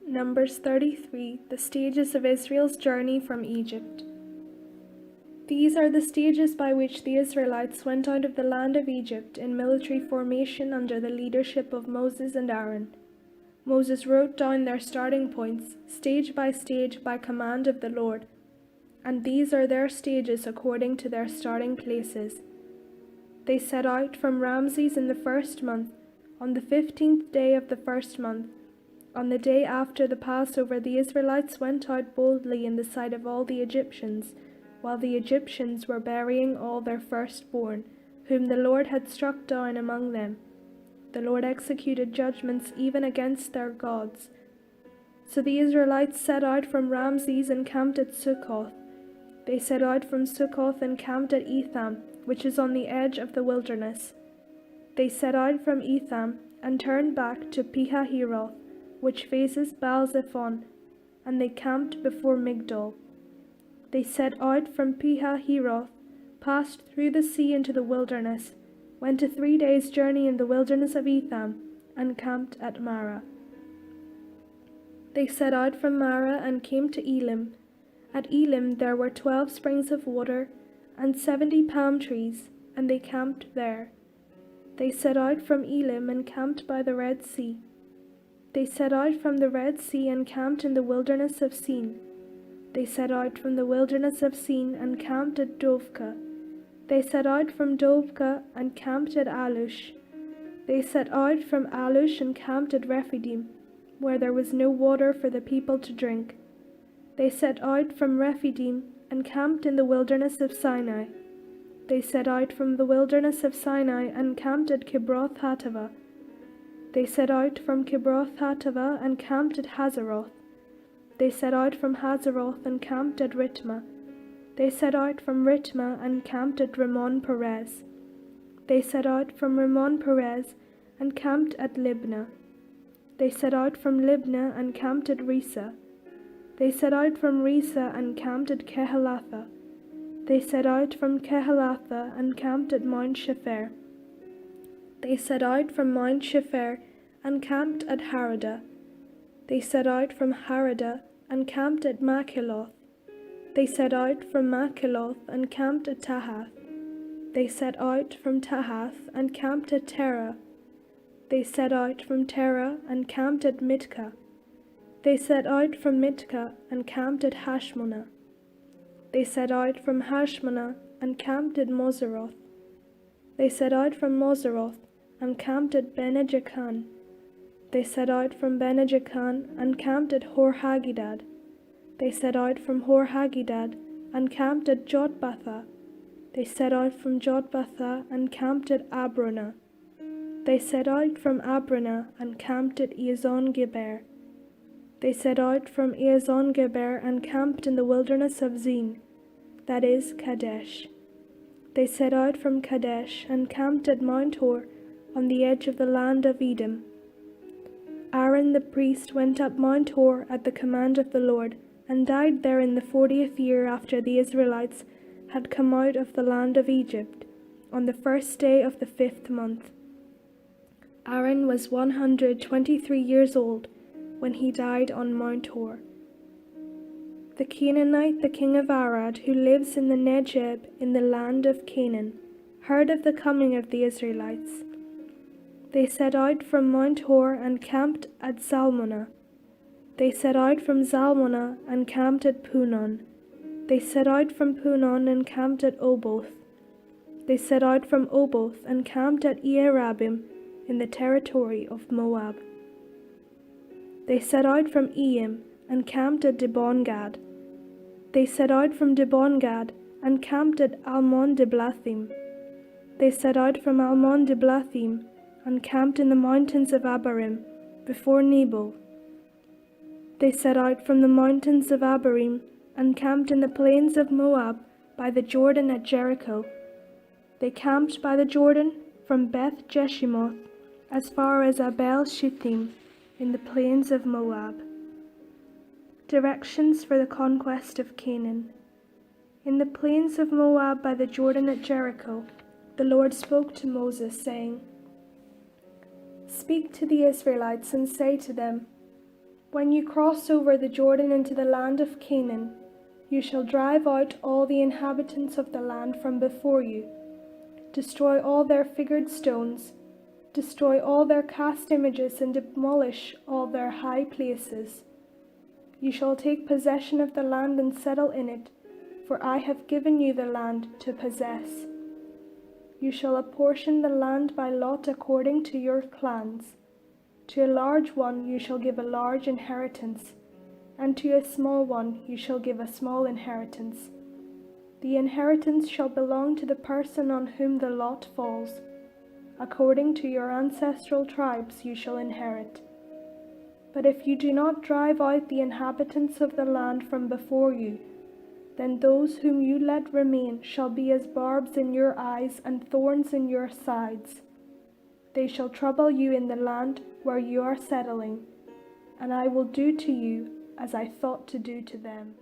Numbers 33, the stages of Israel's journey from Egypt. These are the stages by which the Israelites went out of the land of Egypt in military formation under the leadership of Moses and Aaron. Moses wrote down their starting points, stage by command of the Lord, and these are their stages according to their starting places. They set out from Ramses in the first month, on the 15th day of the first month. On the day after the Passover, the Israelites went out boldly in the sight of all the Egyptians, while the Egyptians were burying all their firstborn, whom the Lord had struck down among them. The Lord executed judgments even against their gods. So the Israelites set out from Ramses and camped at Succoth. They set out from Succoth and camped at Etham, which is on the edge of the wilderness. They set out from Etham and turned back to Pihahiroth, which faces Baal-zephon, and they camped before Migdol. They set out from Pihahiroth, passed through the sea into the wilderness, went a 3 days' journey in the wilderness of Etham, and camped at Marah. They set out from Marah and came to Elim. At Elim there were 12 springs of water and 70 palm trees, and they camped there. They set out from Elim and camped by the Red Sea. They set out from the Red Sea and camped in the wilderness of Sin. They set out from the wilderness of Sin and camped at Dovka. They set out from Dovka and camped at Alush. They set out from Alush and camped at Rephidim, where there was no water for the people to drink. They set out from Rephidim and camped in the wilderness of Sinai. They set out from the wilderness of Sinai and camped at Kibroth-Hattaavah. They set out from Kibroth-Hattaavah and camped at Hazeroth. They set out from Hazeroth and camped at Ritmah. They set out from Ritmah and camped at Rimmon-Perez. They set out from Rimmon-Perez and camped at Libnah. They set out from Libnah and camped at Risa. They set out from Risa and camped at Kehelatha. They set out from Kehelatha and camped at Mount Shepher. They set out from Mount Shepher and camped at Haradah. They set out from Haradah and camped at Makheloth. They set out from Makheloth and camped at Tahath. They set out from Tahath and camped at Terah. They set out from Terah and camped at Mitkah. They set out from Mitkah and camped at Hashmonah. They set out from Hashmonah and camped at Moseroth. They set out from Moseroth and camped at Bene-Jaakan. They set out from Bene-Jaakan and camped at Hor-Haggidgad. They set out from Hor-Haggidgad and camped at Jotbathah. They set out from Jotbathah and camped at Abronah. They set out from Abronah and camped at Ezion-Geber. They set out from Ezion-Geber and camped in the wilderness of Zin, that is, Kadesh. They set out from Kadesh and camped at Mount Hor on the edge of the land of Edom. Aaron the priest went up Mount Hor at the command of the Lord, and died there in the 40th year after the Israelites had come out of the land of Egypt, on the first day of the 5th month. Aaron was 123 years old when he died on Mount Hor. The Canaanite, the king of Arad, who lives in the Negeb in the land of Canaan, heard of the coming of the Israelites. They set out from Mount Hor and camped at Zalmonah. They set out from Zalmonah and camped at Punon. They set out from Punon and camped at Oboth. They set out from Oboth and camped at Ierabim in the territory of Moab. They set out from Eim and camped at Dibon-Gad. They set out from Dibon-Gad and camped at Almon-Diblathim. They set out from Almon-Diblathim and camped in the mountains of Abarim, before Nebo. They set out from the mountains of Abarim and camped in the plains of Moab by the Jordan at Jericho. They camped by the Jordan from Beth Jeshimoth as far as Abel Shittim in the plains of Moab. Directions for the conquest of Canaan. In the plains of Moab by the Jordan at Jericho, the Lord spoke to Moses, saying, "Speak to the Israelites and say to them, When you cross over the Jordan into the land of Canaan, you shall drive out all the inhabitants of the land from before you, destroy all their figured stones, destroy all their cast images, and demolish all their high places. You shall take possession of the land and settle in it, for I have given you the land to possess. You shall apportion the land by lot according to your clans. To a large one you shall give a large inheritance, and to a small one you shall give a small inheritance. The inheritance shall belong to the person on whom the lot falls. According to your ancestral tribes you shall inherit. But if you do not drive out the inhabitants of the land from before you, then those whom you let remain shall be as barbs in your eyes and thorns in your sides. They shall trouble you in the land where you are settling, and I will do to you as I thought to do to them.